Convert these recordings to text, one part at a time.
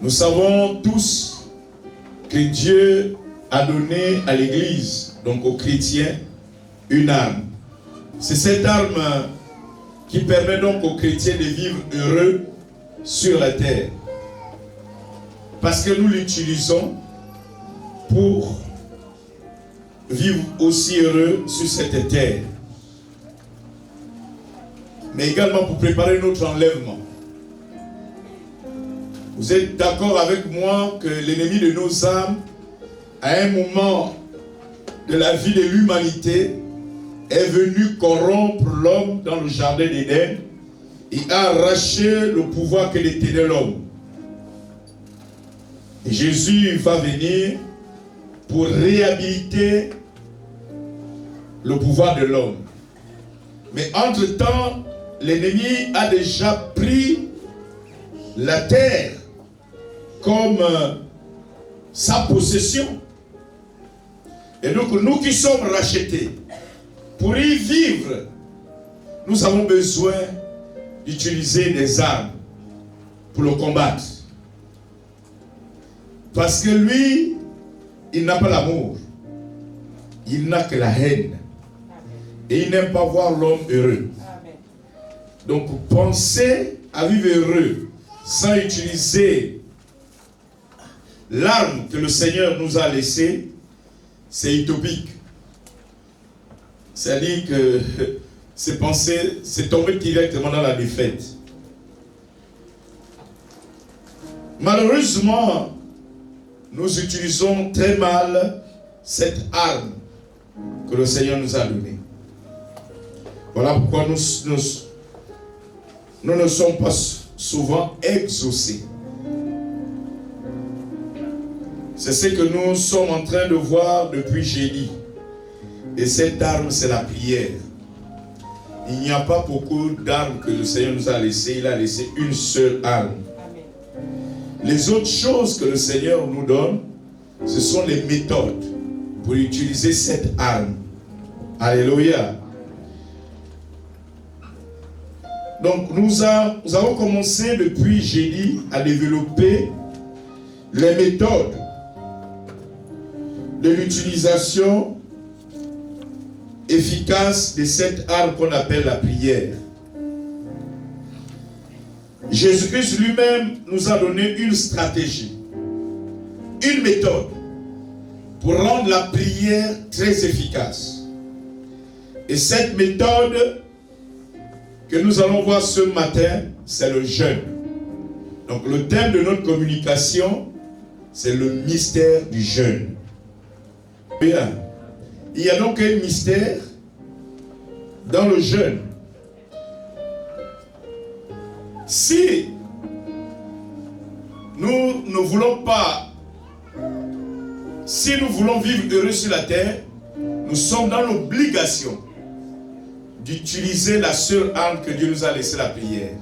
Nous savons tous que Dieu a donné à l'Église, donc aux chrétiens, une arme. C'est cette arme qui permet donc aux chrétiens de vivre heureux sur la terre. Parce que nous l'utilisons pour vivre aussi heureux sur cette terre. Mais également pour préparer notre enlèvement. Vous êtes d'accord avec moi que l'ennemi de nos âmes, à un moment de la vie de l'humanité, est venu corrompre l'homme dans le jardin d'Éden et a arraché le pouvoir que détenait l'homme. Et Jésus va venir pour réhabiliter le pouvoir de l'homme. Mais entre-temps, l'ennemi a déjà pris la terre comme sa possession. Et donc nous qui sommes rachetés, pour y vivre, nous avons besoin d'utiliser des armes pour le combattre. Parce que lui, il n'a pas l'amour. Il n'a que la haine. Et il n'aime pas voir l'homme heureux. Donc penser à vivre heureux sans utiliser l'arme que le Seigneur nous a laissée, c'est utopique. C'est-à-dire que c'est penser, c'est tomber directement dans la défaite. Malheureusement, nous utilisons très mal cette arme que le Seigneur nous a donnée. Voilà pourquoi nous ne sommes pas souvent exaucés. C'est ce que nous sommes en train de voir depuis jeudi. Et cette arme, c'est la prière. Il n'y a pas beaucoup d'armes que le Seigneur nous a laissées. Il a laissé une seule arme. Les autres choses que le Seigneur nous donne, ce sont les méthodes pour utiliser cette arme. Alléluia. Donc nous avons commencé depuis jeudi à développer les méthodes de l'utilisation efficace de cette arme qu'on appelle la prière. Jésus-Christ lui-même nous a donné une stratégie, une méthode pour rendre la prière très efficace. Et cette méthode que nous allons voir ce matin, c'est le jeûne. Donc le thème de notre communication, c'est le mystère du jeûne. Bien. Il y a donc un mystère dans le jeûne. Si nous ne voulons pas, si nous voulons vivre heureux sur la terre, nous sommes dans l'obligation d'utiliser la seule arme que Dieu nous a laissée, la prière,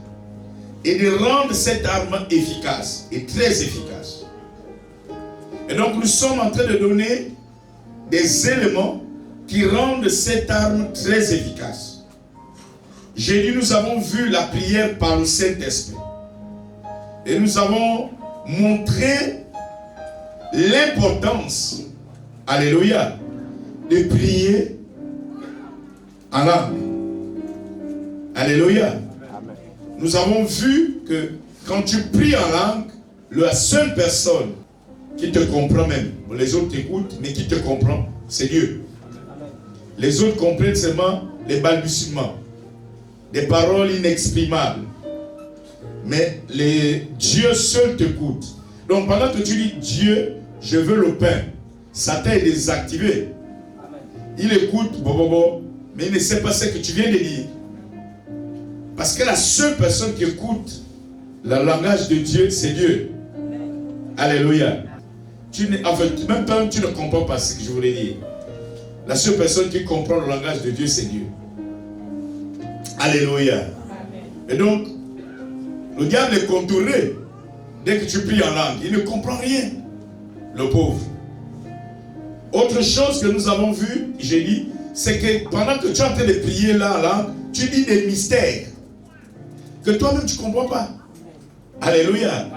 et de rendre cette arme efficace et très efficace. Et donc nous sommes en train de donner des éléments qui rendent cette arme très efficace. Jeudi, nous avons vu la prière par le Saint-Esprit. Et nous avons montré l'importance, alléluia, de prier en langue. Alléluia. Amen. Nous avons vu que quand tu pries en langue, la seule personne qui te comprend même, les autres t'écoutent, mais qui te comprend, c'est Dieu. Les autres comprennent seulement les balbutiements, des paroles inexprimables. Mais Dieu seul t'écoute. Donc pendant que tu dis Dieu, je veux le pain, Satan est désactivé. Il écoute, mais il ne sait pas ce que tu viens de dire. Parce que la seule personne qui écoute le langage de Dieu, c'est Dieu. Alléluia. En fait, même quand tu ne comprends pas ce que je voulais dire, la seule personne qui comprend le langage de Dieu, c'est Dieu. Alléluia. Et donc, le diable est contourné dès que tu pries en langue. Il ne comprend rien, le pauvre. Autre chose que nous avons vu, j'ai dit, c'est que pendant que tu es en train de prier là en langue, tu dis des mystères que toi-même tu ne comprends pas. Alléluia.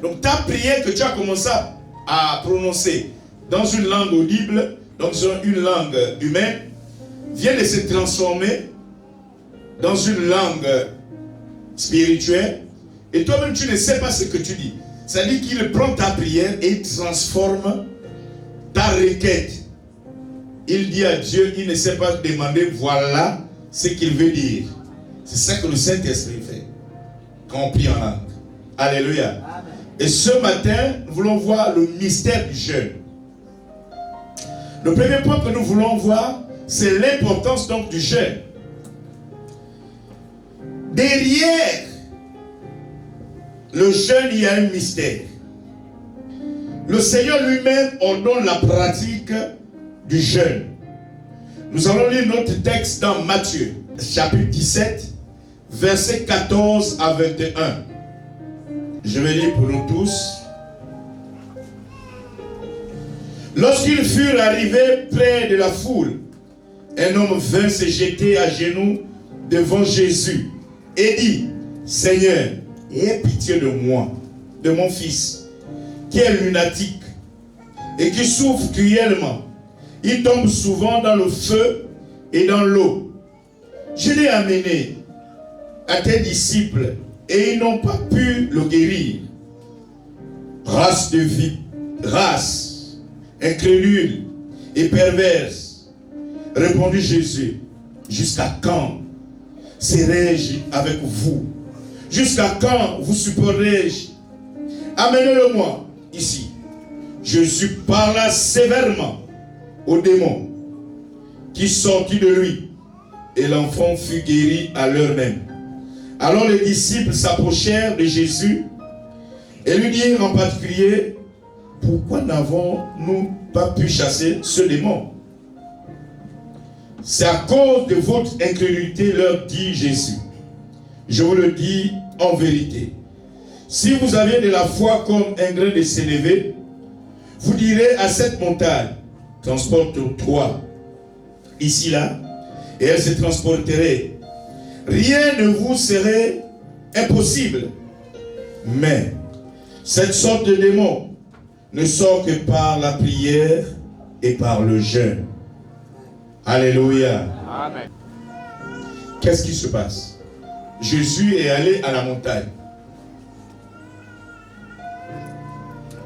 Donc ta prière que tu as commencé à prononcer dans une langue audible, donc une langue humaine, vient de se transformer dans une langue spirituelle. Et toi-même, tu ne sais pas ce que tu dis. C'est-à-dire qu'il prend ta prière et il transforme ta requête. Il dit à Dieu, il ne sait pas demander, voilà ce qu'il veut dire. C'est ça que le Saint-Esprit fait quand on prie en langue. Alléluia. Amen. Et ce matin, nous voulons voir le mystère du jeûne. Le premier point que nous voulons voir, c'est l'importance donc du jeûne. Derrière le jeûne, il y a un mystère. Le Seigneur lui-même ordonne la pratique du jeûne. Nous allons lire notre texte dans Matthieu, chapitre 17, versets 14 à 21. Je vais lire pour nous tous. Lorsqu'ils furent arrivés près de la foule, un homme vint se jeter à genoux devant Jésus et dit, Seigneur, aie pitié de moi, de mon fils, qui est lunatique et qui souffre cruellement. Il tombe souvent dans le feu et dans l'eau. Je l'ai amené à tes disciples et ils n'ont pas pu le guérir. Race de vie, race incrédule et perverse, répondit Jésus, jusqu'à quand serai-je avec vous? Jusqu'à quand vous supporterai-je? Amenez-le-moi ici. Jésus parla sévèrement au démon qui sortit de lui et l'enfant fut guéri à l'heure même. Alors les disciples s'approchèrent de Jésus et lui dirent en particulier, pourquoi n'avons-nous pas pu chasser ce démon? C'est à cause de votre incrédulité, leur dit Jésus. Je vous le dis en vérité. Si vous avez de la foi comme un grain de sénévé, vous direz à cette montagne, transporte-toi ici là, et elle se transporterait. Rien ne vous serait impossible. Mais cette sorte de démon ne sort que par la prière et par le jeûne. Alléluia. Amen. Qu'est-ce qui se passe? Jésus est allé à la montagne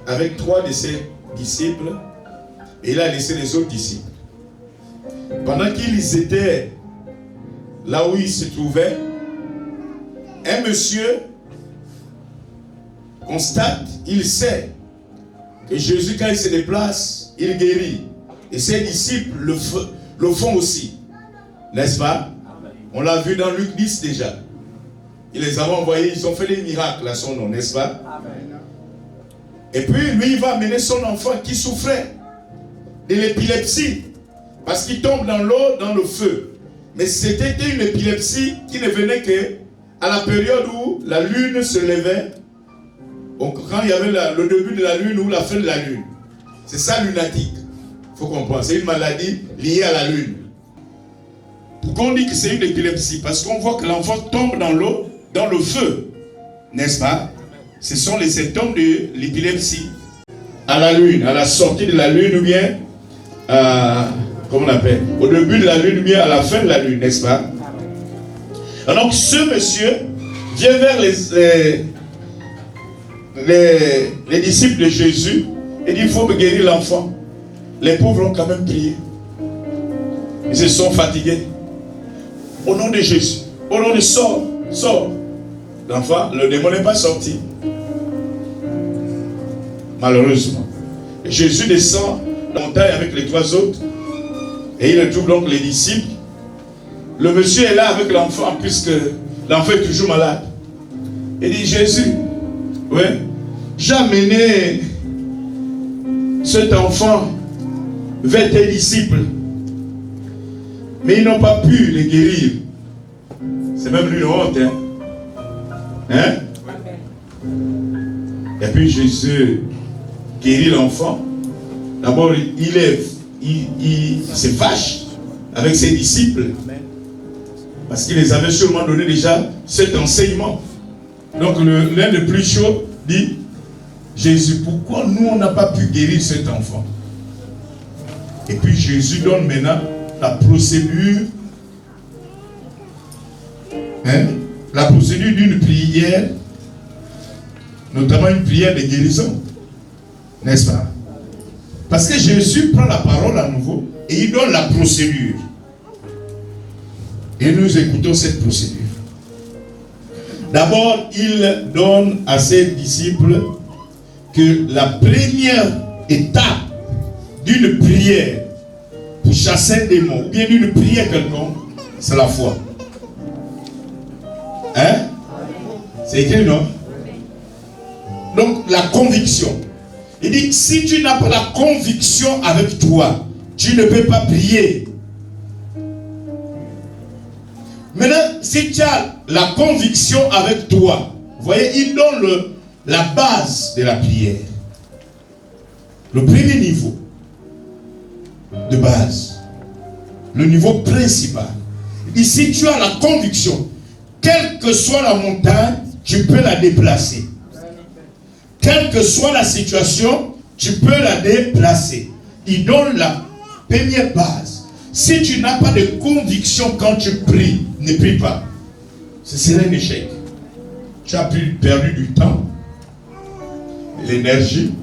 avec 3 de ses disciples et il a laissé les autres disciples. Pendant qu'ils étaient là où ils se trouvaient, un monsieur constate, il sait que Jésus, quand il se déplace, il guérit. Et ses disciples le font aussi. N'est-ce pas? On l'a vu dans Luc 10 déjà. Ils les ont envoyés, ils ont fait des miracles à son nom, n'est-ce pas? Amen. Et puis lui, il va amener son enfant qui souffrait de l'épilepsie. Parce qu'il tombe dans l'eau, dans le feu. Mais c'était une épilepsie qui ne venait que à la période où la lune se levait. Donc quand il y avait le début de la lune ou la fin de la lune. C'est ça lunatique. Il faut comprendre. C'est une maladie liée à la lune. Pourquoi on dit que c'est une épilepsie? Parce qu'on voit que l'enfant tombe dans l'eau, dans le feu. N'est-ce pas? Ce sont les symptômes de l'épilepsie. À la lune, à la sortie de la lune ou bien, comment on appelle? Au début de la lune ou bien à la fin de la lune, n'est-ce pas? Alors donc ce monsieur vient vers les disciples de Jésus et dit, il faut me guérir l'enfant. Les pauvres ont quand même prié. Ils se sont fatigués. Au nom de Jésus, au nom de sors. L'enfant, le démon n'est pas sorti. Malheureusement. Et Jésus descend la montagne avec les 3 autres. Et il retrouve donc les disciples. Le monsieur est là avec l'enfant, puisque l'enfant est toujours malade. Il dit, Jésus, ouais, j'ai amené cet enfant vers tes disciples. Mais ils n'ont pas pu les guérir. C'est même une honte. Hein? Et puis Jésus guérit l'enfant. D'abord, il se fâche avec ses disciples. Parce qu'il les avait sûrement donné déjà cet enseignement. Donc l'un des plus chauds dit, Jésus, pourquoi nous, on n'a pas pu guérir cet enfant? Et puis Jésus donne maintenant la procédure, la procédure d'une prière, notamment une prière de guérison. N'est-ce pas? Parce que Jésus prend la parole à nouveau et il donne la procédure. Et nous écoutons cette procédure. D'abord, il donne à ses disciples que la première étape d'une prière pour chasser un démon, ou bien d'une prière quelconque, c'est la foi. Hein? C'est écrit, non? Donc, la conviction. Il dit, si tu n'as pas la conviction avec toi, tu ne peux pas prier. Maintenant, si tu as la conviction avec toi, vous voyez, il donne la base de la prière. Le premier niveau de base. Le niveau principal. Il dit, si tu as la conviction, quelle que soit la montagne, tu peux la déplacer. Quelle que soit la situation, tu peux la déplacer. Il donne la première base. Si tu n'as pas de conviction quand tu pries, ne prie pas. Ce serait un échec. Tu as perdu du temps, l'énergie. Tu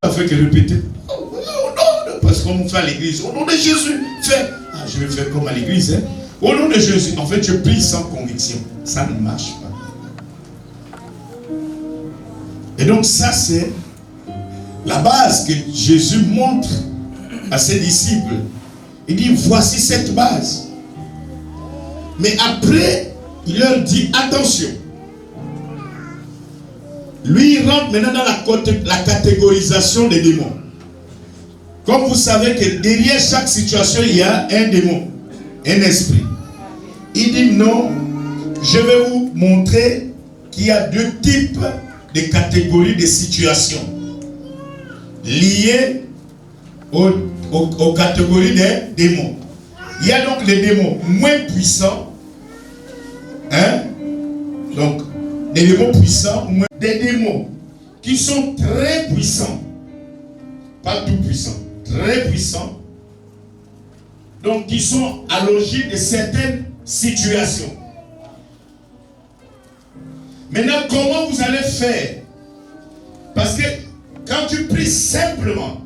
n'as fait que répéter. Oh, non, parce qu'on nous fait à l'église. Au nom de Jésus, fais. Ah, je vais faire comme à l'église. Hein. Au nom de Jésus. En fait, tu pries sans conviction. Ça ne marche pas. Et donc ça, c'est la base que Jésus montre à ses disciples. Il dit, voici cette base. Mais après, il leur dit, attention. Lui, il rentre maintenant dans la catégorisation des démons. Comme vous savez que derrière chaque situation, il y a un démon, un esprit. Il dit, non, je vais vous montrer qu'il y a deux types de catégories de situations liées aux catégories des démons. Il y a donc les démons moins puissants, hein? Donc, des démons puissants, des démons qui sont très puissants, pas tout puissants, très puissants, donc qui sont à l'origine de certaines situations. Maintenant, comment vous allez faire? Parce que quand tu pries simplement,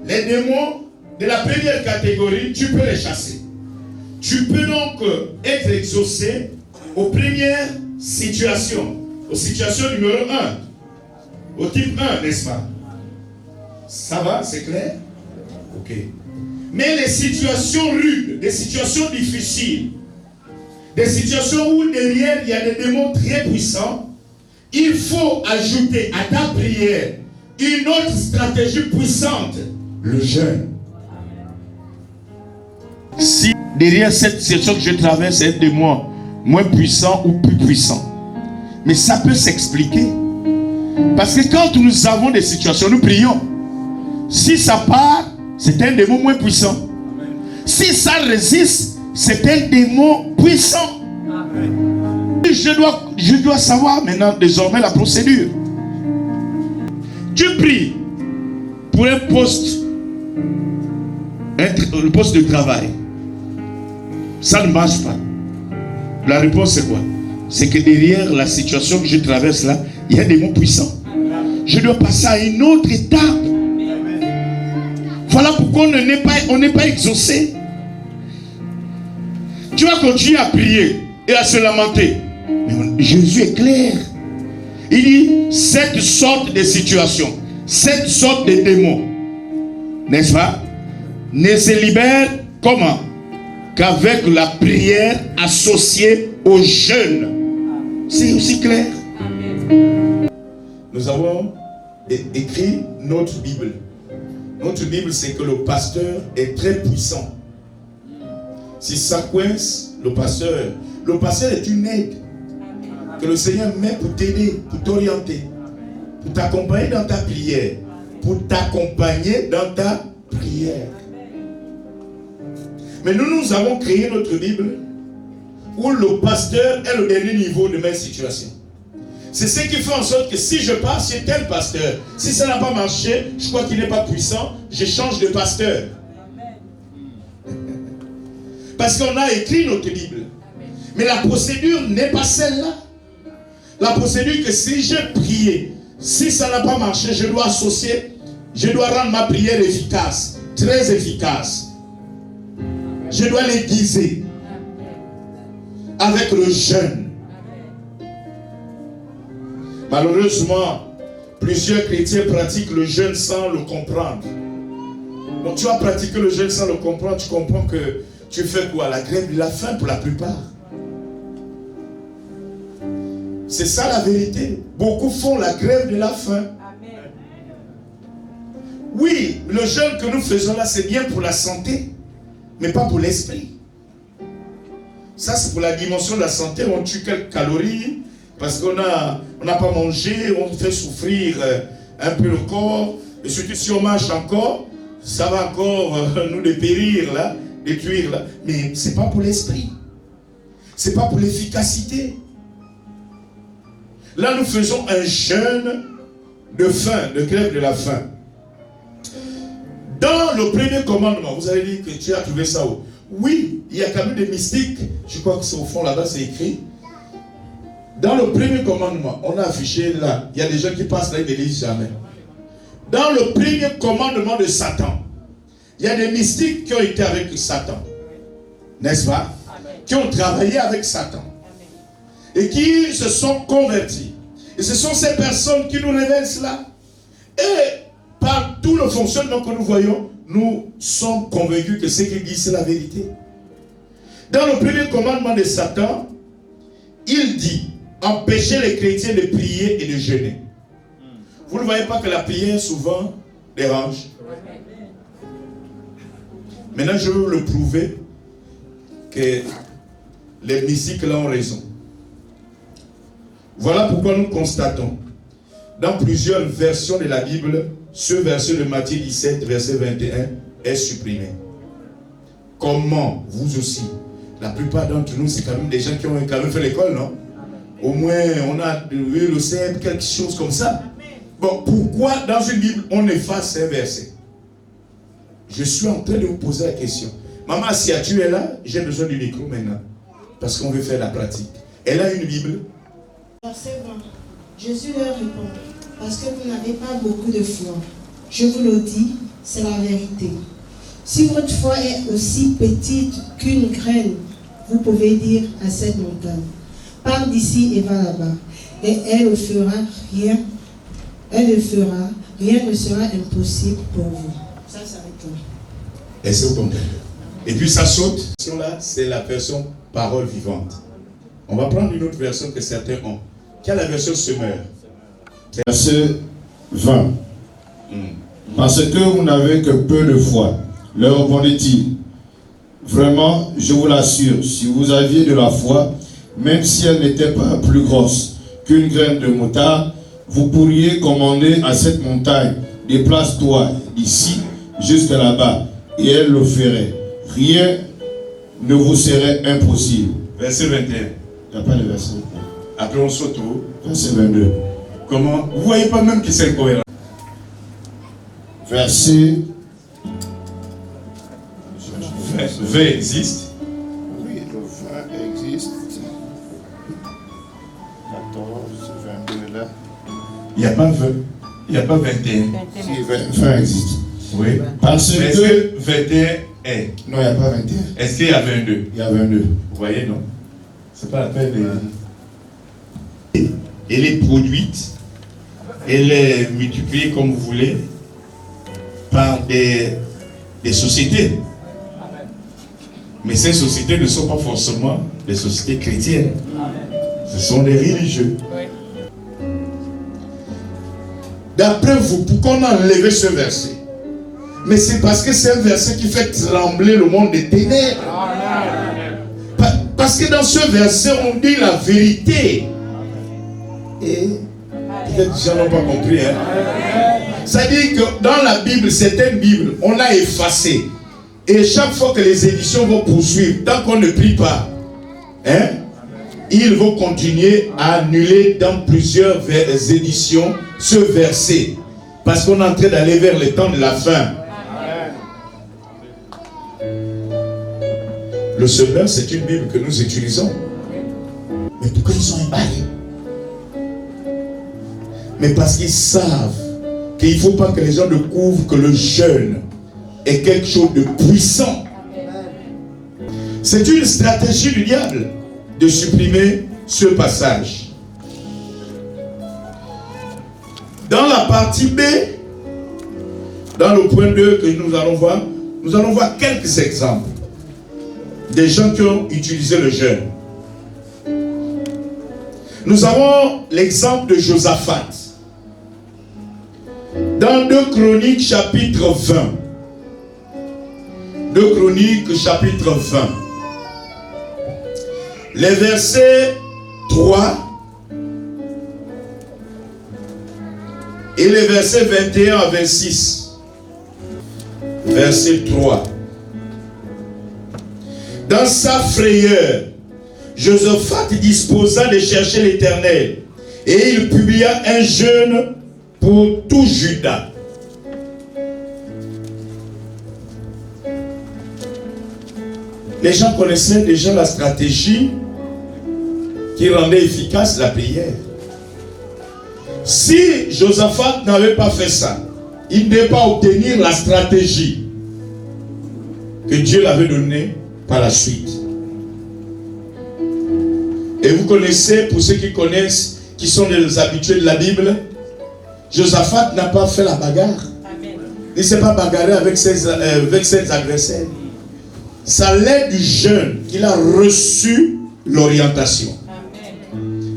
les démons de la première catégorie, tu peux les chasser. Tu peux donc être exaucé aux premières situations. Aux situations numéro 1. Au type 1, n'est-ce pas? Ça va, c'est clair? Ok. Mais les situations rudes, des situations difficiles, des situations où derrière il y a des démons très puissants, il faut ajouter à ta prière une autre stratégie puissante, le jeûne. Si derrière cette situation que je traverse est un démon moins puissant ou plus puissant, mais ça peut s'expliquer. Parce que quand nous avons des situations, nous prions. Si ça part, c'est un démon moins puissant. Si ça résiste, c'est un démon puissant. Je dois savoir maintenant désormais la procédure. Tu pries pour un poste de travail. Ça ne marche pas. La réponse c'est quoi? C'est que derrière la situation que je traverse là, il y a des démons puissants. Je dois passer à une autre étape. Voilà pourquoi on n'est pas exaucé. Tu vas continuer à prier et à se lamenter. Mais Jésus est clair. Il dit, cette sorte de situation, cette sorte de démon, n'est-ce pas, ne se libère comment? Qu'avec la prière associée au jeûne. C'est aussi clair. Nous avons écrit notre Bible. Notre Bible, c'est que le pasteur est très puissant. Si ça coince, le pasteur est une aide que le Seigneur met pour t'aider, pour t'orienter, pour t'accompagner dans ta prière, Mais nous avons créé notre Bible où le pasteur est le dernier niveau de ma situation. C'est ce qui fait en sorte que si je passe chez tel pasteur, si ça n'a pas marché, je crois qu'il n'est pas puissant, je change de pasteur. Parce qu'on a écrit notre Bible. Mais la procédure n'est pas celle-là. La procédure que si j'ai prié, si ça n'a pas marché, je dois associer, je dois rendre ma prière efficace, très efficace. Je dois l'aiguiser avec le jeûne. Malheureusement, plusieurs chrétiens pratiquent le jeûne sans le comprendre. Donc tu vas pratiquer le jeûne sans le comprendre, tu comprends que tu fais quoi? La grève de la faim pour la plupart. C'est ça la vérité. Beaucoup font la grève de la faim. Oui, le jeûne que nous faisons là, c'est bien pour la santé, mais pas pour l'esprit. Ça, c'est pour la dimension de la santé. On tue quelques calories parce qu'on n'a pas mangé, on fait souffrir un peu le corps. Et surtout si on marche encore, ça va encore nous dépérir là, détruire là. Mais ce n'est pas pour l'esprit. Ce n'est pas pour l'efficacité. Là, nous faisons un jeûne de faim, de grève de la faim. Dans le premier commandement, vous avez dit que tu as trouvé ça où? Oui, il y a quand même des mystiques. Je crois que c'est au fond là-bas, c'est écrit. Dans le premier commandement, on a affiché là. Il y a des gens qui passent là, ils ne lisent jamais. Dans le premier commandement de Satan, il y a des mystiques qui ont été avec Satan. N'est-ce pas? Amen. Qui ont travaillé avec Satan. Amen. Et qui se sont convertis. Et ce sont ces personnes qui nous révèlent cela. Et par tout le fonctionnement que nous voyons, nous sommes convaincus que ce qu'il dit, c'est la vérité. Dans le premier commandement de Satan, il dit, empêchez les chrétiens de prier et de jeûner. Vous ne voyez pas que la prière souvent dérange? Maintenant, je veux le prouver que les mystiques là ont raison. Voilà pourquoi nous constatons dans plusieurs versions de la Bible, ce verset de Matthieu 17, verset 21 est supprimé. Comment vous aussi? La plupart d'entre nous, c'est quand même des gens qui ont quand même fait l'école, non? Au moins, on a eu le CEP, quelque chose comme ça. Bon, pourquoi dans une Bible, on efface ces versets? Je suis en train de vous poser la question. Maman, si tu es là, j'ai besoin du micro maintenant. Parce qu'on veut faire la pratique. Elle a une Bible. Verset 20. Jésus leur répond, parce que vous n'avez pas beaucoup de foi. Je vous le dis, c'est la vérité. Si votre foi est aussi petite qu'une graine, vous pouvez dire à cette montagne, pars d'ici et va là-bas. Et elle ne fera, rien ne sera impossible pour vous. Ça s'arrête là. Et c'est au contraire. Et puis ça saute. Là, c'est la version parole vivante. On va prendre une autre version que certains ont. Quelle est la version semeur? Verset 20. Parce que vous n'avez que peu de foi, leur répondit-il. Vraiment, je vous l'assure, si vous aviez de la foi, même si elle n'était pas plus grosse qu'une graine de moutarde, vous pourriez commander à cette montagne, déplace-toi d'ici jusqu'à là-bas, et elle le ferait. Rien ne vous serait impossible. Verset 21. Il n'y a pas de verset 21. Après on saute au verset 22. Comment? Vous ne voyez pas même que c'est incohérent. Verset 20 existe. Oui, le 20 existe. 14, 22 là. Il n'y a pas 20. Il n'y a pas 21. Si, 20 existe. Oui. Parce est-ce que 21 est? Non, il n'y a pas 21. Est-ce qu'il y a 22? Il y a 22. Vous voyez, non? C'est pas la peine de... Elle est produite, elle est multipliée comme vous voulez par des sociétés. Mais ces sociétés ne sont pas forcément des sociétés chrétiennes. Ce sont des religieux. D'après vous, pourquoi on a enlevé ce verset? Mais c'est parce que c'est un verset qui fait trembler le monde des ténèbres. Parce que dans ce verset, on dit la vérité. Et peut-être que les gens n'ont pas compris. Hein? Ça dit que dans la Bible, certaines Bibles, on l'a effacé. Et chaque fois que les éditions vont poursuivre, tant qu'on ne prie pas, hein, ils vont continuer à annuler dans plusieurs éditions ce verset. Parce qu'on est en train d'aller vers le temps de la fin. Le Semeur, c'est une Bible que nous utilisons. Mais pourquoi ils sont emballés? Mais parce qu'ils savent qu'il ne faut pas que les gens découvrent que le jeûne est quelque chose de puissant. C'est une stratégie du diable de supprimer ce passage. Dans la partie B, dans le point 2 que nous allons voir quelques exemples des gens qui ont utilisé le jeûne. Nous avons l'exemple de Josaphat. Dans 2 Chroniques chapitre 20. 2 Chroniques chapitre 20. Les versets 3 et les versets 21 à 26. Verset 3. Dans sa frayeur, Josaphat disposa de chercher l'Éternel et il publia un jeûne pour tout Juda. Les gens connaissaient déjà la stratégie qui rendait efficace la prière. Si Josaphat n'avait pas fait ça, il ne devait pas obtenir la stratégie que Dieu l'avait donnée par la suite. Et vous connaissez, pour ceux qui connaissent, qui sont des habitués de la Bible, Josaphat n'a pas fait la bagarre. Amen. Il ne s'est pas bagarré avec ses adversaires. C'est à l'aide du jeûne qu'il a reçu l'orientation.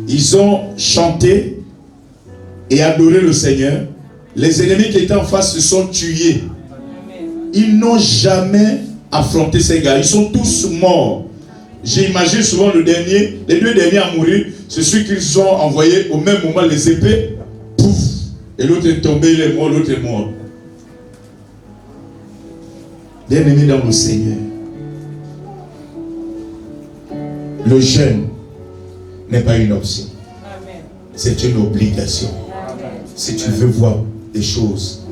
Ils ont chanté et adoré le Seigneur. Les ennemis qui étaient en face se sont tués. Ils n'ont jamais affronté ces gars. Ils sont tous morts. J'imagine souvent les deux derniers à mourir, c'est ceux qu'ils ont envoyés au même moment les épées. Pouf! Et l'autre est tombé, il est mort, l'autre est mort. Bien-aimés dans le Seigneur, le jeûne n'est pas une option. C'est une obligation. Si tu veux voir des choses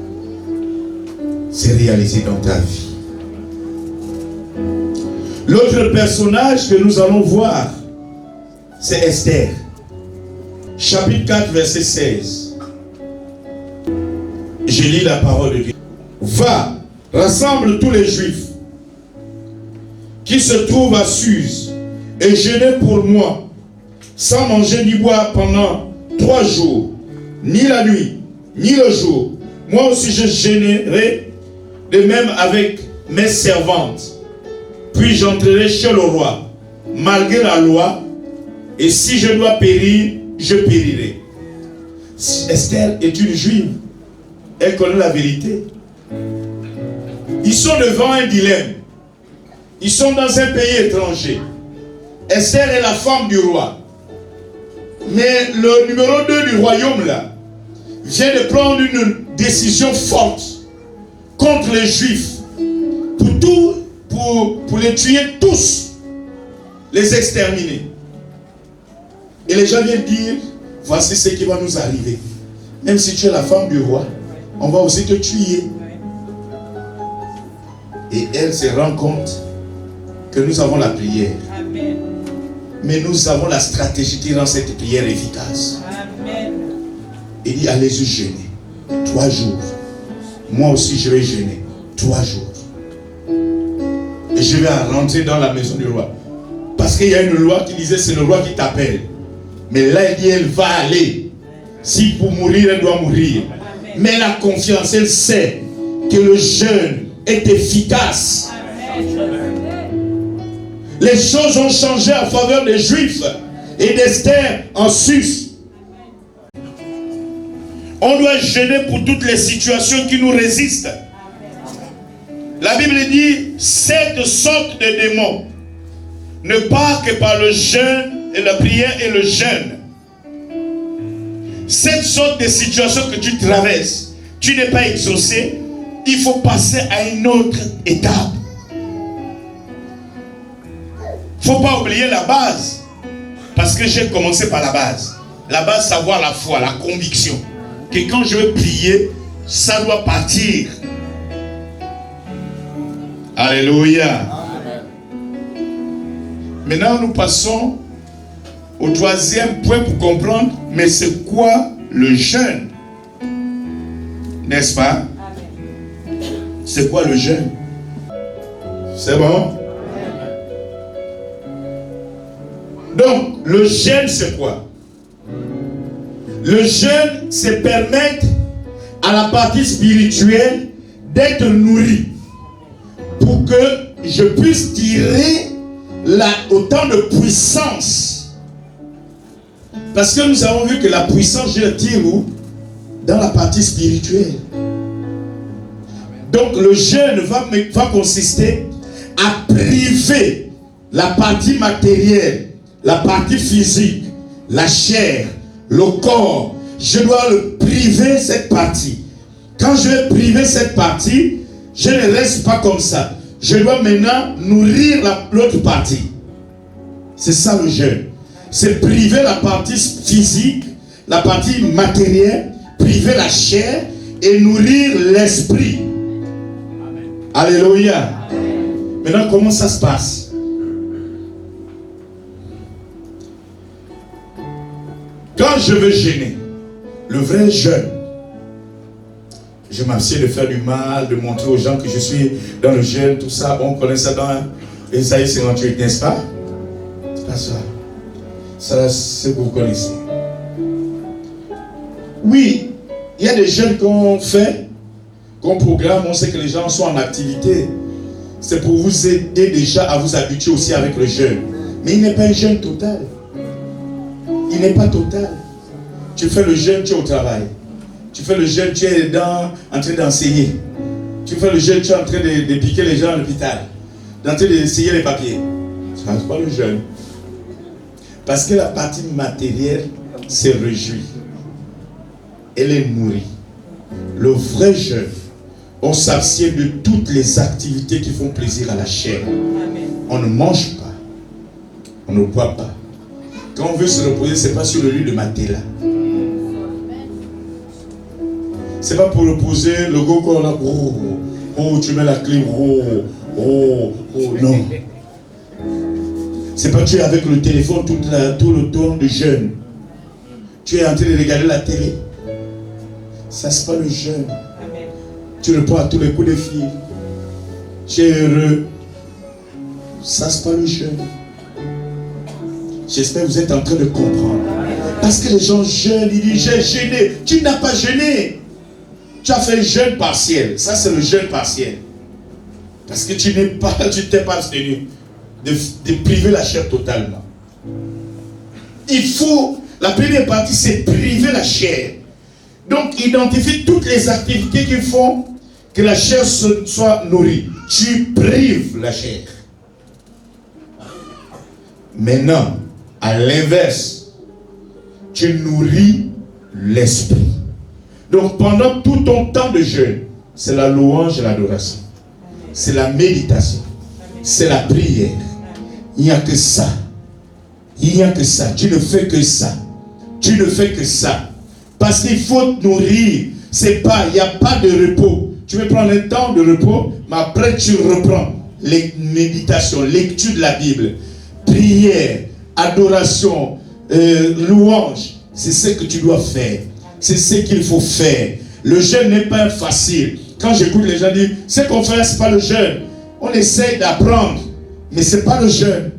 se réaliser dans ta vie. L'autre personnage que nous allons voir, c'est Esther. Chapitre 4, verset 16. Je lis la parole de Dieu. Va, rassemble tous les Juifs qui se trouvent à Suse et jeûnez pour moi, sans manger ni boire pendant 3 jours, ni la nuit, ni le jour. Moi aussi je jeûnerai, de même avec mes servantes. Puis j'entrerai chez le roi, malgré la loi, et si je dois périr, je périrai. Esther est une juive. Elle connaît la vérité. Ils sont devant un dilemme. Ils sont dans un pays étranger. Esther est la femme du roi. Mais le numéro 2 du royaume là vient de prendre une décision forte contre les Juifs pour les tuer tous, les exterminer. Et les gens viennent dire, voici ce qui va nous arriver. Même si tu es la femme du roi, on va aussi te tuer. Et elle se rend compte que nous avons la prière. Amen. Mais nous avons la stratégie qui rend cette prière efficace. Amen. Il dit, allez-y jeûner 3 jours. Moi aussi je vais jeûner 3 jours. Et je vais rentrer dans la maison du roi. Parce qu'il y a une loi qui disait, c'est le roi qui t'appelle. Mais là, il dit, elle va aller. Si pour mourir, elle doit mourir. Amen. Mais elle a confiance, elle sait que le jeûne est efficace. Amen. Les choses ont changé en faveur des Juifs et d'Esther en Suse. On doit jeûner pour toutes les situations qui nous résistent. La Bible dit, cette sorte de démons ne part que par le jeûne et la prière et le jeûne. Cette sorte de situation que tu traverses, tu n'es pas exaucé, il faut passer à une autre étape. Il ne faut pas oublier la base. Parce que j'ai commencé par la base. La base, savoir la foi, la conviction. Que quand je veux prier, ça doit partir. Alléluia. Maintenant, nous passons au troisième point pour comprendre, mais c'est quoi le jeûne? N'est-ce pas? C'est quoi le jeûne? C'est bon? Donc, le jeûne, c'est quoi? Le jeûne, c'est permettre à la partie spirituelle d'être nourrie pour que je puisse tirer autant de puissance. Parce que nous avons vu que la puissance, je le tire où? Dans la partie spirituelle. Donc le jeûne va consister à priver la partie matérielle, la partie physique, la chair, le corps. Je dois le priver cette partie. Quand je vais priver cette partie, je ne reste pas comme ça. Je dois maintenant nourrir l'autre partie. C'est ça le jeûne. C'est priver la partie physique, la partie matérielle, priver la chair et nourrir l'esprit. Alléluia. Maintenant, comment ça se passe? Quand je veux jeûner, le vrai jeûne, je m'abstiens de faire du mal, de montrer aux gens que je suis dans le jeûne, tout ça. On connaît ça dans Ésaïe 58, n'est-ce pas? C'est pas ça. Ça, c'est ce que vous connaissez. Oui, il y a des jeûnes qu'on fait, qu'on programme, on sait que les gens sont en activité. C'est pour vous aider déjà à vous habituer aussi avec le jeûne. Mais il n'est pas un jeûne total. Il n'est pas total. Tu fais le jeûne, tu es au travail. Tu fais le jeûne, tu es en train d'enseigner. Tu fais le jeûne, tu es en train de piquer les gens à l'hôpital. En train d'essayer les papiers. Ça n'est pas le jeûne. Parce que la partie matérielle se réjouit. Elle est nourrie. Le vrai jeûne, on s'abstient de toutes les activités qui font plaisir à la chair. On ne mange pas. On ne boit pas. Quand on veut se reposer, ce n'est pas sur le lit de matelas. Ce n'est pas pour reposer le go qu'on a. Oh, tu mets la clé. Oh, non. C'est pas que tu es avec le téléphone tout le temps de jeûne. Tu es en train de regarder la télé. Ça, c'est pas le jeûne. Tu réponds à tous les coups de fil. Tu es heureux. Ça, c'est pas le jeûne. J'espère que vous êtes en train de comprendre. Parce que les gens jeûnent, ils disent j'ai jeûné. Tu n'as pas jeûné. Tu as fait un jeûne partiel. Ça, c'est le jeûne partiel. Parce que tu t'es pas abstenu de priver la chair totalement. Il faut, la première partie, c'est priver la chair. Donc, identifie toutes les activités qui font que la chair soit nourrie. Tu prives la chair. Maintenant, à l'inverse, tu nourris l'esprit. Donc, pendant tout ton temps de jeûne, c'est la louange et l'adoration. C'est la méditation. C'est la prière. Il n'y a que ça. Il n'y a que ça. Tu ne fais que ça. Tu ne fais que ça. Parce qu'il faut te nourrir. C'est pas, il n'y a pas de repos. Tu veux prendre un temps de repos, mais après tu reprends les méditations, lecture de la Bible, prière, adoration, louange. C'est ce que tu dois faire. C'est ce qu'il faut faire. Le jeûne n'est pas facile. Quand j'écoute les gens dire, ce qu'on fait, ce n'est pas le jeûne. On essaye d'apprendre, mais ce n'est pas le jeûne.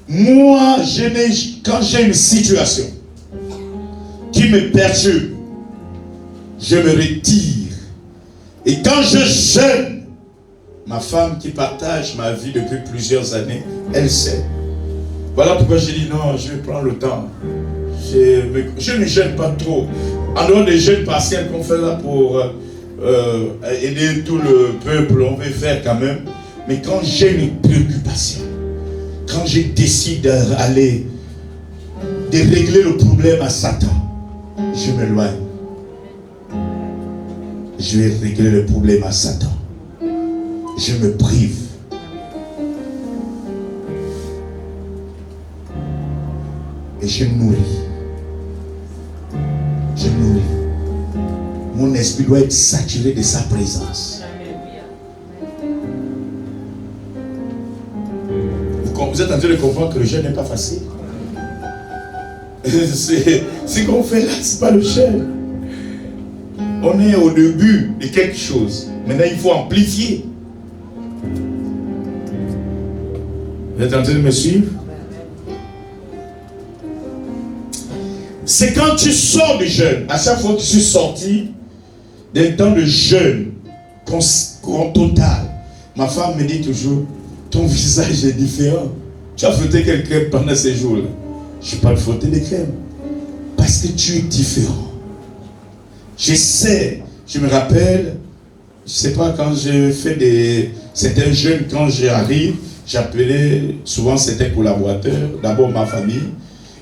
Moi, quand j'ai une situation qui me perturbe, je me retire. Et quand je jeûne, ma femme qui partage ma vie depuis plusieurs années, elle sait. Voilà pourquoi j'ai dit non, je vais prendre le temps. Je ne jeûne pas trop. En dehors des jeûnes partiels qu'on fait là pour aider tout le peuple, on veut faire quand même. Mais quand j'ai une préoccupation, quand je décide d'aller, de régler le problème à Satan, je m'éloigne. Je vais régler le problème à Satan. Je me prive. et je nourris. Je nourris. Mon esprit doit être saturé de sa présence. Vous êtes en train de comprendre que le jeûne n'est pas facile. Ce qu'on fait là, ce n'est pas le jeûne. On est au début de quelque chose. Maintenant, il faut amplifier. Vous êtes en train de me suivre? C'est quand tu sors du jeûne. À chaque fois que je suis sorti d'un temps de jeûne total, ma femme me dit toujours, ton visage est différent. Tu as frotté quelle crème pendant ces jours-là? Je n'ai pas frotté de crème. Parce que tu es différent. J'essaie, je me rappelle, je ne sais pas, quand j'ai fait certains jeûnes, quand j'arrive, j'appelais souvent certains collaborateurs, d'abord ma famille,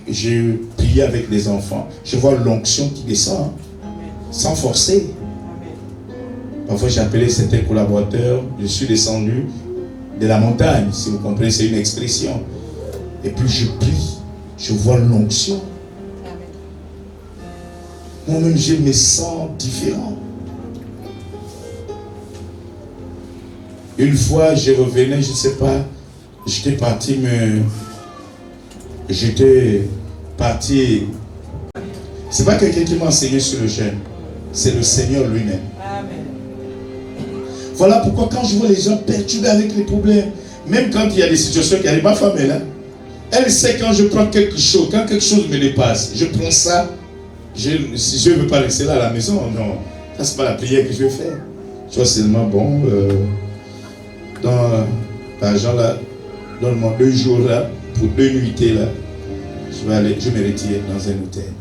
et je priais avec les enfants. Je vois l'onction qui descend, sans forcer. Parfois j'appelais certains collaborateurs, je suis descendu de la montagne, si vous comprenez, c'est une expression. Et puis je prie, je vois l'onction. Moi-même, je me sens différent. Une fois, je revenais, je ne sais pas, j'étais parti c'est pas quelqu'un qui m'a enseigné sur le jeûne, c'est le Seigneur lui-même. Voilà pourquoi quand je vois les gens perturbés avec les problèmes, même quand il y a des situations qui arrivent, ma femme est là, elle sait quand je prends quelque chose, quand quelque chose me dépasse, je prends ça, si je ne veux pas rester là à la maison, non, ça c'est pas la prière que je vais faire. Je vois seulement, bon, dans l'argent là, donne-moi 2 jours là, pour 2 nuitées là, je me retire dans un hôtel.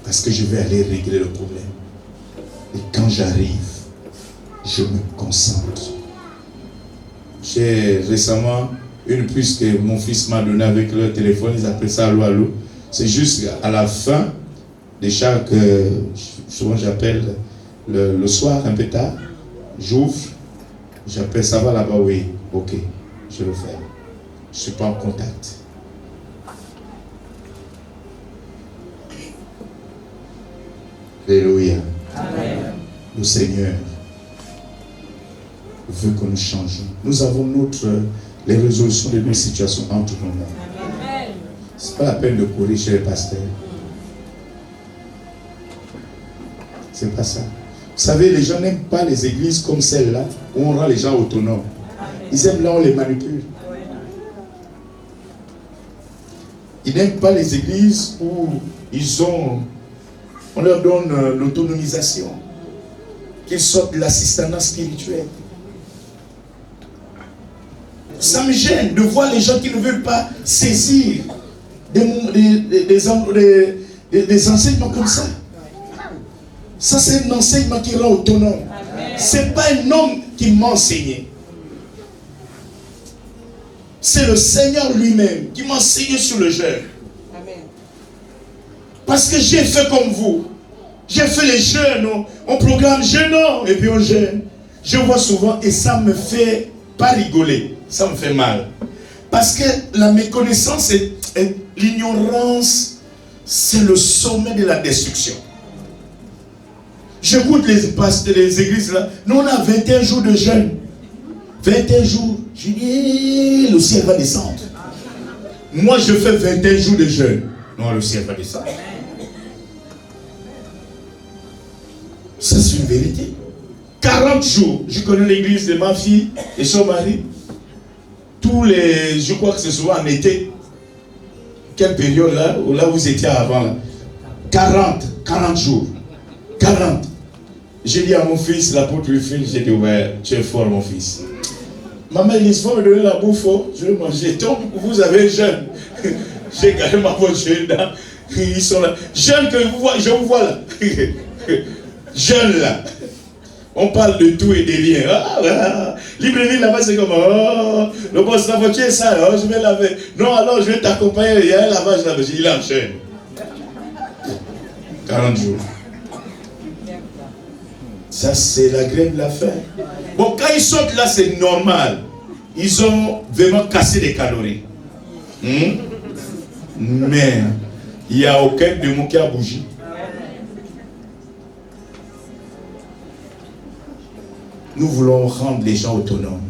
Parce que je vais aller régler le problème. Et quand j'arrive, je me concentre. J'ai récemment une puce que mon fils m'a donnée avec le téléphone, ils appellent ça allô allô. C'est juste à la fin de chaque, souvent j'appelle le soir un peu tard, j'ouvre, j'appelle ça va là-bas, oui, ok, je le fais. Je ne suis pas en contact. Alléluia. Amen. Le Seigneur veut que nous changions. Nous avons les résolutions de nos situations entre nous-mêmes. Ce n'est pas la peine de courir chez les pasteurs. C'est pas ça. Vous savez, les gens n'aiment pas les églises comme celle-là, où on rend les gens autonomes. Ils aiment là où on les manipule. Ils n'aiment pas les églises où on leur donne l'autonomisation, qu'ils sortent de l'assistanat spirituel. Ça me gêne de voir les gens qui ne veulent pas saisir des enseignements comme ça. Ça, c'est un enseignement qui rend autonome. Ce n'est pas un homme qui m'a enseigné. C'est le Seigneur lui-même qui m'a enseigné sur le jeûne. Parce que j'ai fait comme vous. J'ai fait les jeûnes, on programme jeûnons et puis on jeûne. Je vois souvent et ça me fait pas rigoler, ça me fait mal. Parce que la méconnaissance et l'ignorance, c'est le sommet de la destruction. J'écoute les églises là, nous on a 21 jours de jeûne. 21 jours, je dis, le ciel va descendre. Moi je fais 21 jours de jeûne. Non, le ciel va descendre. Ça c'est une vérité. 40 jours, je connais l'église de ma fille et son mari. Je crois que c'est souvent en été. Quelle période là, où là vous étiez avant là? 40 jours. 40. J'ai dit à mon fils, l'apôtre lui fait, j'ai dit, ouais, tu es fort mon fils. Maman, il faut me donner la bouffe, je vais manger. Donc, vous avez jeune. J'ai gardé ma voiture là. Ils sont là. Jeune que je vous vois là. Jeune là. On parle de tout et des liens. Librairie là-bas, c'est comme, le boss, la voiture est sale, je vais laver. Non, alors je vais t'accompagner, il y a un lavage là-bas. Il enchaîne. 40 jours. Ça, c'est la grève de la faim. Bon, quand ils sortent là, c'est normal. Ils ont vraiment cassé des calories. Mais il n'y a aucun démon qui a bougé. Nous voulons rendre les gens autonomes.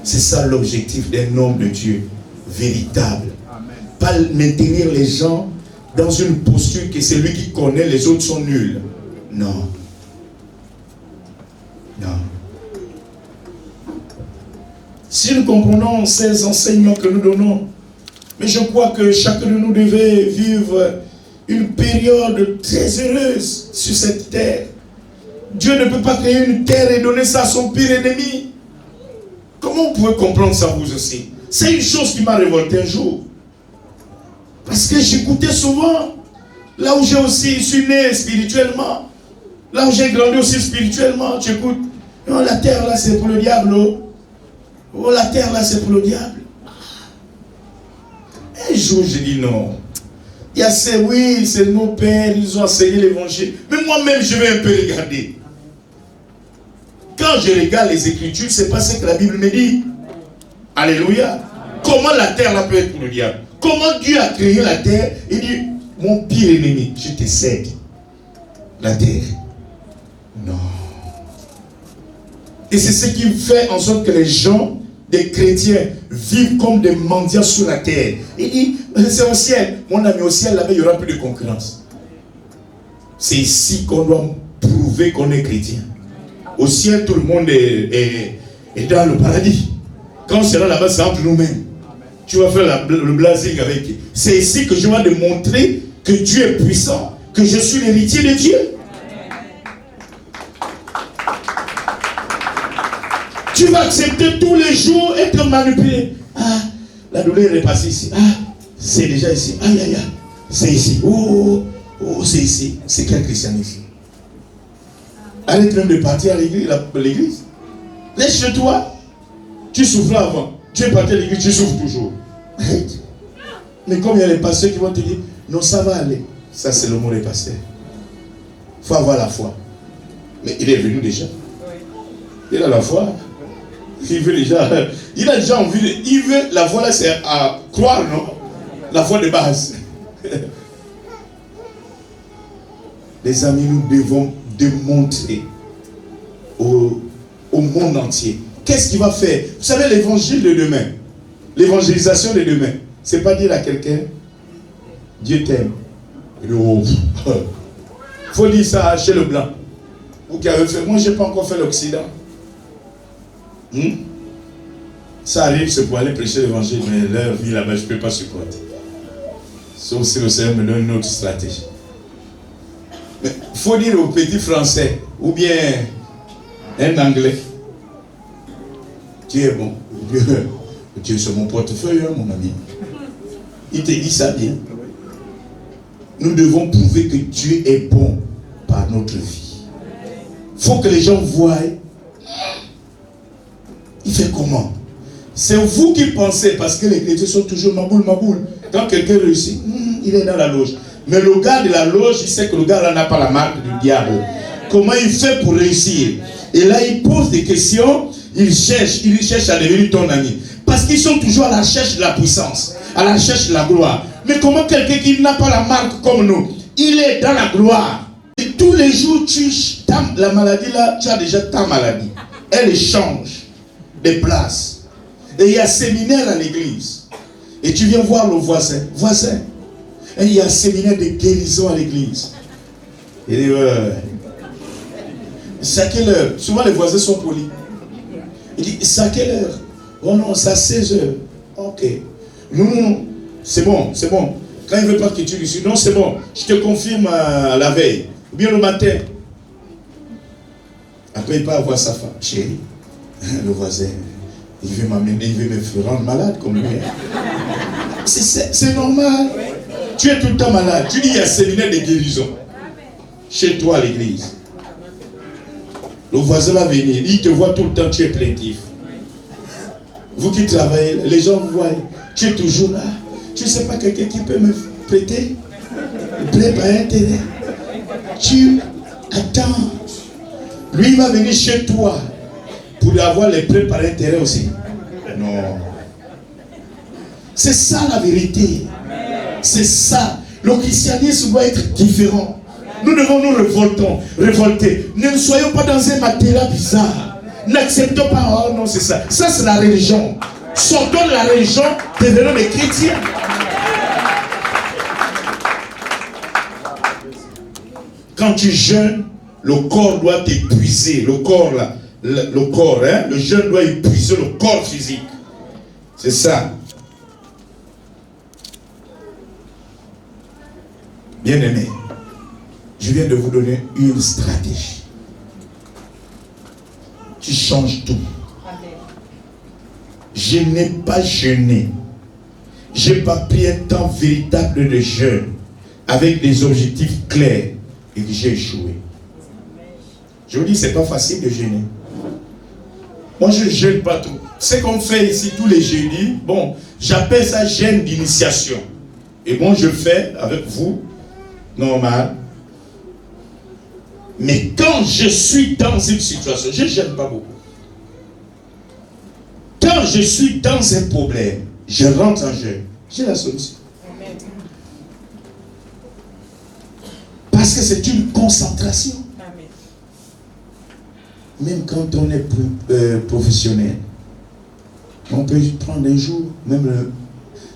C'est ça l'objectif d'un homme de Dieu véritable. Pas maintenir les gens dans une posture que c'est lui qui connaît, les autres sont nuls. Non. Non. Si nous comprenons ces enseignements que nous donnons, mais je crois que chacun de nous devait vivre une période très heureuse sur cette terre. Dieu ne peut pas créer une terre et donner ça à son pire ennemi. Comment vous pouvez comprendre ça vous aussi? C'est une chose qui m'a révolté un jour. Parce que j'écoutais souvent, là où je suis né spirituellement, là où j'ai grandi aussi spirituellement, tu écoutes, non, la terre là c'est pour le diable. Oh, la terre là c'est pour le diable. Un jour j'ai dit non. Il y a ces, oui, c'est nos pères, ils ont enseigné l'évangile. Mais moi-même je vais un peu regarder. Quand je regarde les Écritures, c'est pas ce que la Bible me dit. Alléluia. Comment la terre là peut être pour le diable? Comment Dieu a créé la terre? Il dit, mon pire ennemi, je te cède la terre. Non. Et c'est ce qui fait en sorte que les gens, des chrétiens, vivent comme des mendiants sur la terre. Il dit, c'est au ciel. Mon ami, au ciel, là-bas, il n'y aura plus de concurrence. C'est ici qu'on doit prouver qu'on est chrétien. Au ciel, tout le monde est dans le paradis. Quand on sera là-bas, c'est entre nous-mêmes. Tu vas faire le blasing avec. C'est ici que je vais démontrer que Dieu est puissant, que je suis l'héritier de Dieu. Tu vas accepter tous les jours être manipulé. Ah, la douleur est passée ici. Ah, c'est déjà ici. Aïe, aïe, aïe. C'est ici. Oh, c'est ici. C'est quel christianisme? Elle est en train de partir à l'église. Laisse chez toi. Tu souffrais avant. Tu es parti à l'église, tu souffres toujours. Mais comme il y a les pasteurs qui vont te dire, non, ça va aller. Ça, c'est le mot des pasteurs. Il faut avoir la foi. Mais il est venu déjà. Il a la foi. Il veut déjà. Il a déjà envie de. Il veut. La foi là, c'est à croire, non? La foi de base. Les amis, nous devons démontrer au monde entier. Qu'est-ce qu'il va faire? Vous savez, l'évangile de demain, l'évangélisation de demain, c'est pas dire à quelqu'un, Dieu t'aime. Il faut dire ça chez le blanc. Vous qui avez fait, moi je n'ai pas encore fait l'Occident. Ça arrive, c'est pour aller prêcher l'évangile, mais leur vie là-bas, je ne peux pas supporter. Sauf si le Seigneur me donne une autre stratégie. Il faut dire aux petits Français, ou bien un Anglais, Dieu est bon. Dieu c'est mon portefeuille, hein, mon ami. Il te dit ça bien. Nous devons prouver que Dieu est bon par notre vie. Il faut que les gens voient. Il fait comment? C'est vous qui pensez, parce que les chrétiens sont toujours maboule. Quand quelqu'un réussit, il est dans la loge. Mais le gars de la loge, il sait que le gars là n'a pas la marque du diable. Comment il fait pour réussir? Et là, il pose des questions. Il cherche à devenir ton ami. Parce qu'ils sont toujours à la recherche de la puissance, à la recherche de la gloire. Mais comment quelqu'un qui n'a pas la marque comme nous, il est dans la gloire. Et tous les jours, la maladie là, tu as déjà ta maladie. Elle change de place. Et il y a un séminaire à l'église. Et tu viens voir le voisin. Et il y a un séminaire de guérison à l'église. Il dit, c'est à quelle heure? Souvent les voisins sont polis. Il dit, c'est à quelle heure? Oh non, c'est à 16h. Ok. Non, c'est bon. Quand il ne veut pas que tu lui dises, non, c'est bon, je te confirme à la veille. Ou bien le matin. Après, il part voir sa femme. Chérie, le voisin, il veut m'amener, il veut me rendre malade comme lui. C'est normal. Tu es tout le temps malade. Tu dis, il y a un séminaire de guérison. Chez toi à l'église. Le voisin va venir, il te voit tout le temps, tu es plaintif. Vous qui travaillez, les gens vous voient, tu es toujours là. Tu ne sais pas quelqu'un qui peut me prêter? Prêt par intérêt. Tu attends. Lui, il va venir chez toi pour avoir les prêts par intérêt aussi. Non. C'est ça la vérité. C'est ça. Le christianisme doit être différent. Nous devons nous révolter. Ne soyons pas dans un matelas bizarre. N'acceptons pas, oh non, c'est ça. Ça, c'est la religion. Sortons de la religion, devenons des chrétiens. Quand tu jeûnes, le corps doit t'épuiser. Le corps, là, le corps, hein, le jeûne doit épuiser le corps physique. C'est ça. Bien-aimés, je viens de vous donner une stratégie qui change tout. Je n'ai pas jeûné. Je n'ai pas pris un temps véritable de jeûne avec des objectifs clairs et que j'ai échoué. Je vous dis, c'est pas facile de jeûner. Moi, je ne jeûne pas tout. Ce qu'on fait ici tous les jeudis, bon, j'appelle ça jeûne d'initiation. Et bon, je le fais avec vous, normal. Mais quand je suis dans une situation, je ne jeûne pas beaucoup. Quand je suis dans un problème, je rentre en jeûne. J'ai la solution. Parce que c'est une concentration. Même quand on est professionnel, on peut prendre un jour,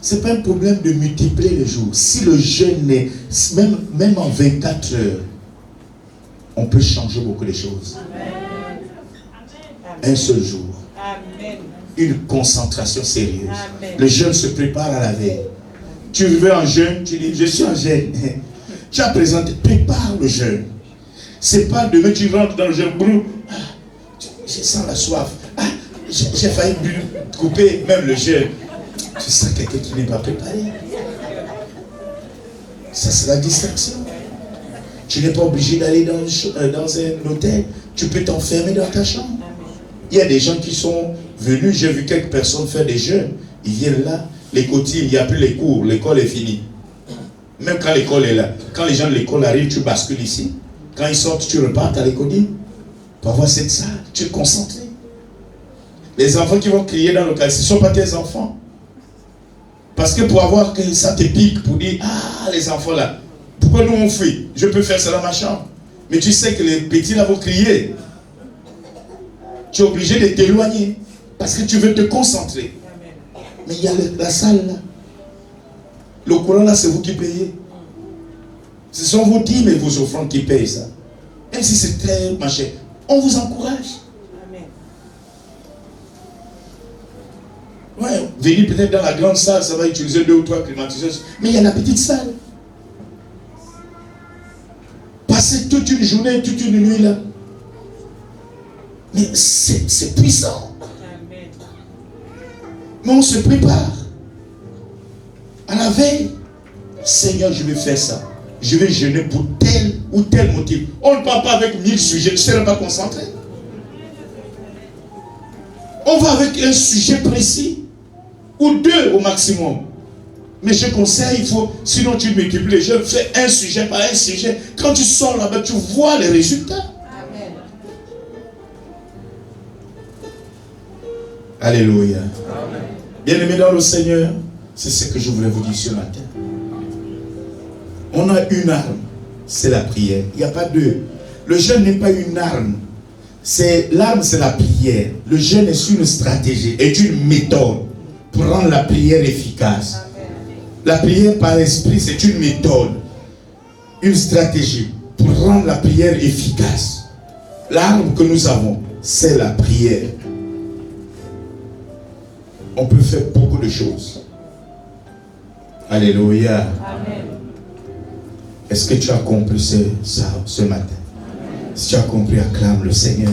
ce n'est pas un problème de multiplier les jours. Si le jeûne est, même en 24 heures, on peut changer beaucoup de choses. Amen. Un seul jour. Amen. Une concentration sérieuse. Amen. Le jeûne se prépare à la veille. Tu veux en jeûne, tu dis, je suis en jeûne. Tu as présenté, prépare le jeûne. C'est pas demain tu rentres dans le jeûne, je sens la soif. J'ai failli couper même le jeûne. Tu sens quelqu'un qui n'est pas préparé. Ça, c'est la distraction. Tu n'es pas obligé d'aller dans un hôtel. Tu peux t'enfermer dans ta chambre. Il y a des gens qui sont venus, j'ai vu quelques personnes faire des jeûnes. Ils viennent là, les cotilles, il n'y a plus les cours, l'école est finie. Même quand l'école est là. Quand les gens de l'école arrivent, tu bascules ici. Quand ils sortent, tu repartes à l'école. Pour avoir cette salle, tu es concentré. Les enfants qui vont crier dans le quartier, ce ne sont pas tes enfants. Parce que pour avoir que ça te pique, pour dire, ah, les enfants là, pourquoi nous on fuit? Je peux faire ça dans ma chambre. Mais tu sais que les petits là vont crier. Tu es obligé de t'éloigner. Parce que tu veux te concentrer. Mais il y a la salle là. Le courant là, c'est vous qui payez. Ce sont vos dîmes et vos offrandes qui payent ça. Même si c'est très machin, on vous encourage. Amen. Ouais, venir peut-être dans la grande salle, ça va utiliser 2 ou 3 climatiseurs. Mais il y a la petite salle. Passer toute une journée, toute une nuit là. Mais c'est puissant. Amen. Mais on se prépare. À la veille, Seigneur, je vais faire ça. Je vais jeûner pour tel ou tel motif. On ne parle pas avec 1000 sujets, tu ne seras pas concentré. On va avec un sujet précis, ou 2 au maximum. Mais je conseille, il faut, sinon tu multiplies les jeunes, fais un sujet par un sujet. Quand tu sors là-bas, tu vois les résultats. Amen. Alléluia. Bien-aimés dans le Seigneur, c'est ce que je voulais vous dire ce matin. On a une arme, c'est la prière. Il n'y a pas deux. Le jeûne n'est pas une arme. L'arme, c'est la prière. Le jeûne est une stratégie, est une méthode pour rendre la prière efficace. La prière par esprit, c'est une méthode, une stratégie pour rendre la prière efficace. L'arme que nous avons, c'est la prière. On peut faire beaucoup de choses. Alléluia. Amen. Est-ce que tu as compris ça ce matin? Si tu as compris, acclame le Seigneur.